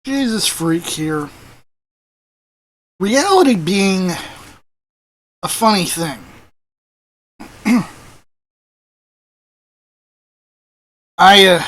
Jesus freak here. Reality being a funny thing. I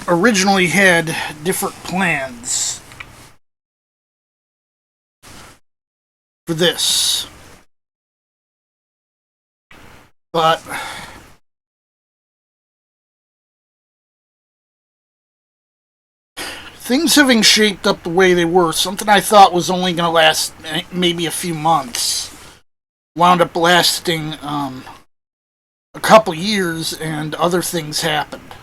originally had different plans for this, but things having shaped up the way they were, something I thought was only going to last maybe a few months, wound up lasting a couple years, and other things happened.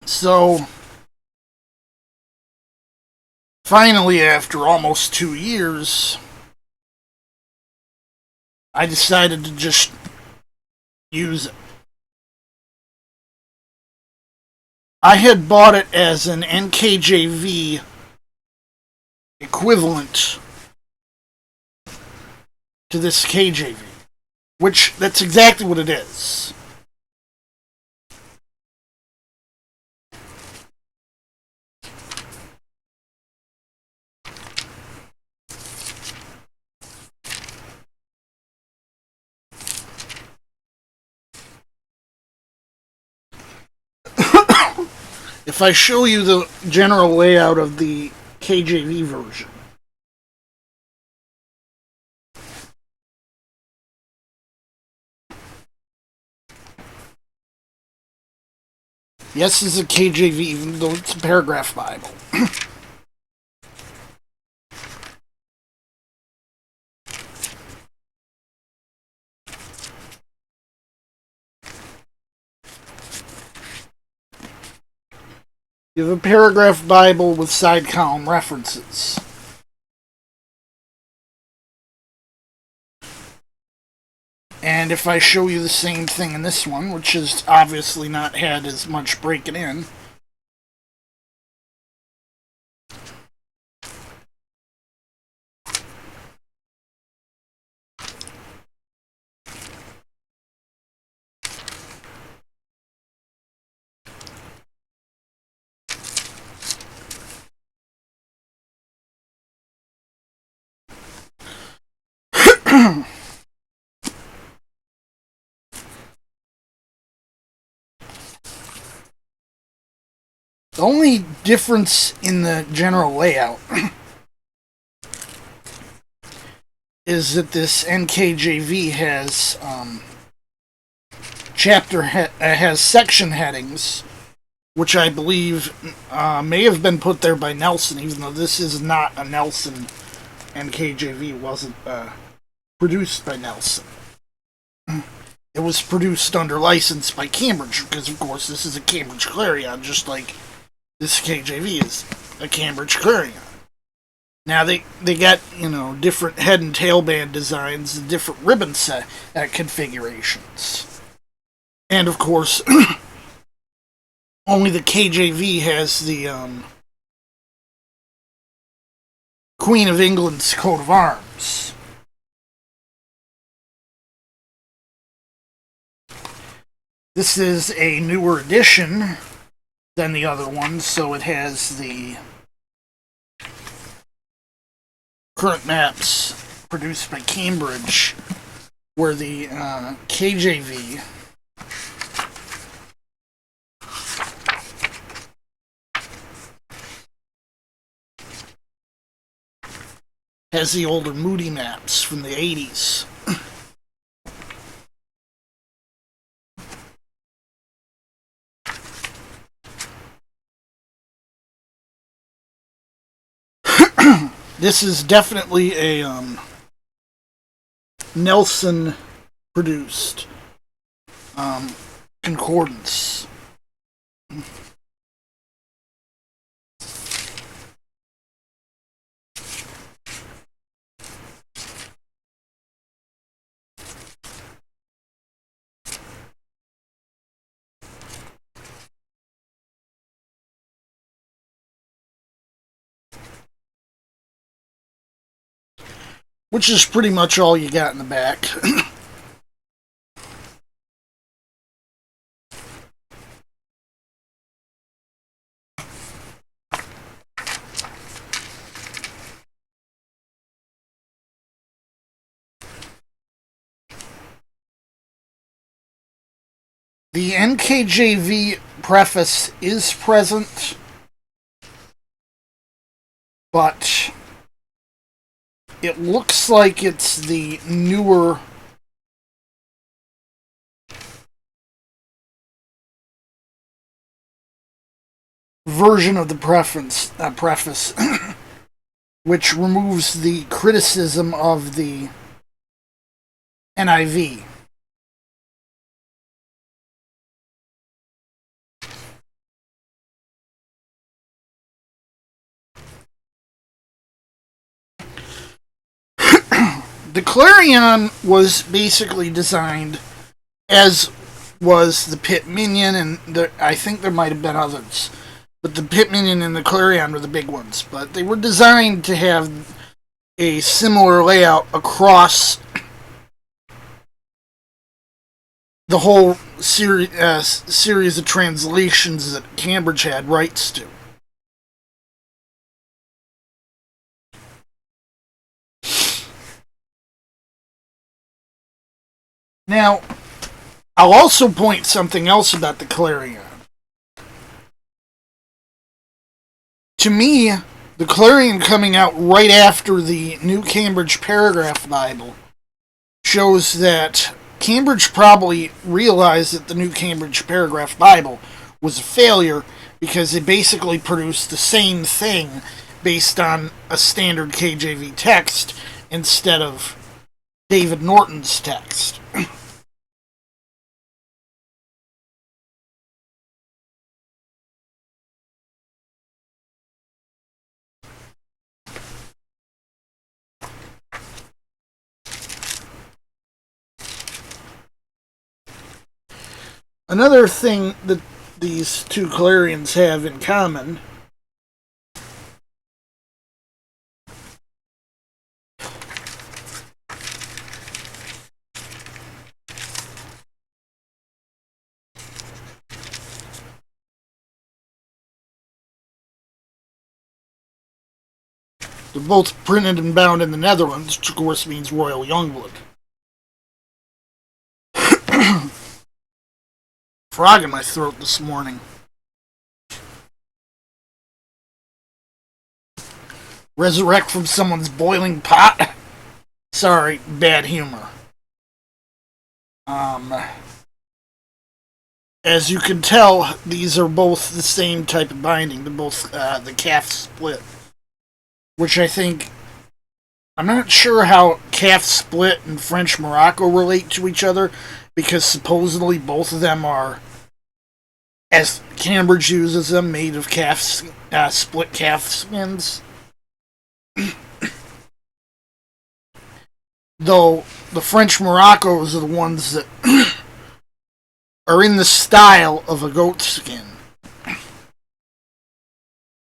So, finally, after almost 2 years, I decided to just use it. I had bought it as an NKJV equivalent to this KJV, which that's exactly what it is. If I show you the general layout of the KJV version, yes, this is a KJV, even though it's a paragraph Bible. You have a paragraph Bible with side column references. And if I show you the same thing in this one, which has obviously not had as much breaking in, the only difference in the general layout is that this NKJV has has section headings, which I believe may have been put there by Nelson, even though this is not a Nelson NKJV. Wasn't produced by Nelson. It was produced under license by Cambridge, because of course this is a Cambridge Clarion, just like this KJV is a Cambridge Clarion. Now they got, different head and tail band designs and different ribbon set configurations. And of course, only the KJV has the Queen of England's coat of arms. This is a newer edition than the other one, so it has the current maps produced by Cambridge, where the KJV has the older Moody maps from the 80s. This is definitely a Nelson produced concordance. Which is pretty much all you got in the back. The NKJV preface is present, but it looks like it's the newer version of the preface which removes the criticism of the NIV. The Clarion was basically designed, as was the Pit Minion, and I think there might have been others, but the Pit Minion and the Clarion were the big ones. But they were designed to have a similar layout across the whole series of translations that Cambridge had rights to. Now, I'll also point something else about the Clarion. To me, the Clarion coming out right after the New Cambridge Paragraph Bible shows that Cambridge probably realized that the New Cambridge Paragraph Bible was a failure because it basically produced the same thing based on a standard KJV text instead of David Norton's text. Another thing that these two Clarions have in common they're both printed and bound in the Netherlands, which of course means Royal Youngblood. Frog in my throat this morning. Resurrect from someone's boiling pot? Sorry, bad humor. As you can tell, these are both the same type of binding. They're both the calf split. Which I think... I'm not sure how calf split and French Morocco relate to each other, because supposedly both of them are, as Cambridge uses them, made of split calf skins. Though the French Moroccos are the ones that are in the style of a goat skin,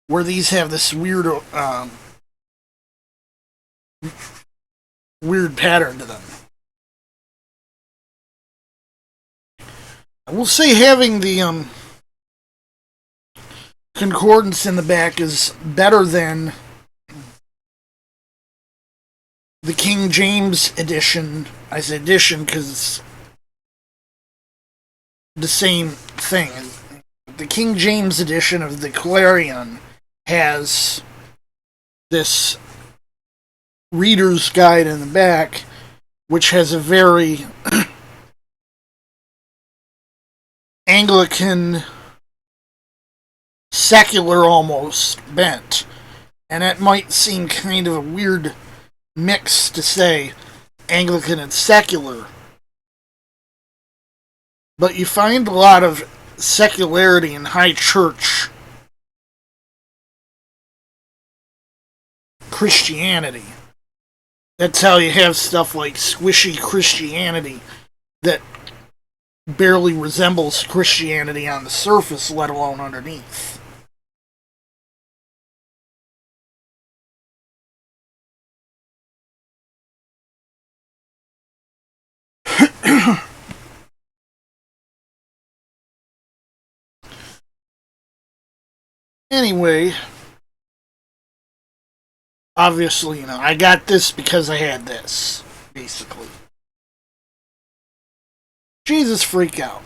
where these have this weird pattern to them. I will say having the concordance in the back is better than the King James edition. I say edition because it's the same thing. The King James edition of the Clarion has this reader's guide in the back, which has a very Anglican, secular almost bent. And that might seem kind of a weird mix to say Anglican and secular. But you find a lot of secularity in high church Christianity. That's how you have stuff like squishy Christianity that barely resembles Christianity on the surface, let alone underneath. Anyway, obviously, I got this because I had this, basically. Jesus freak out.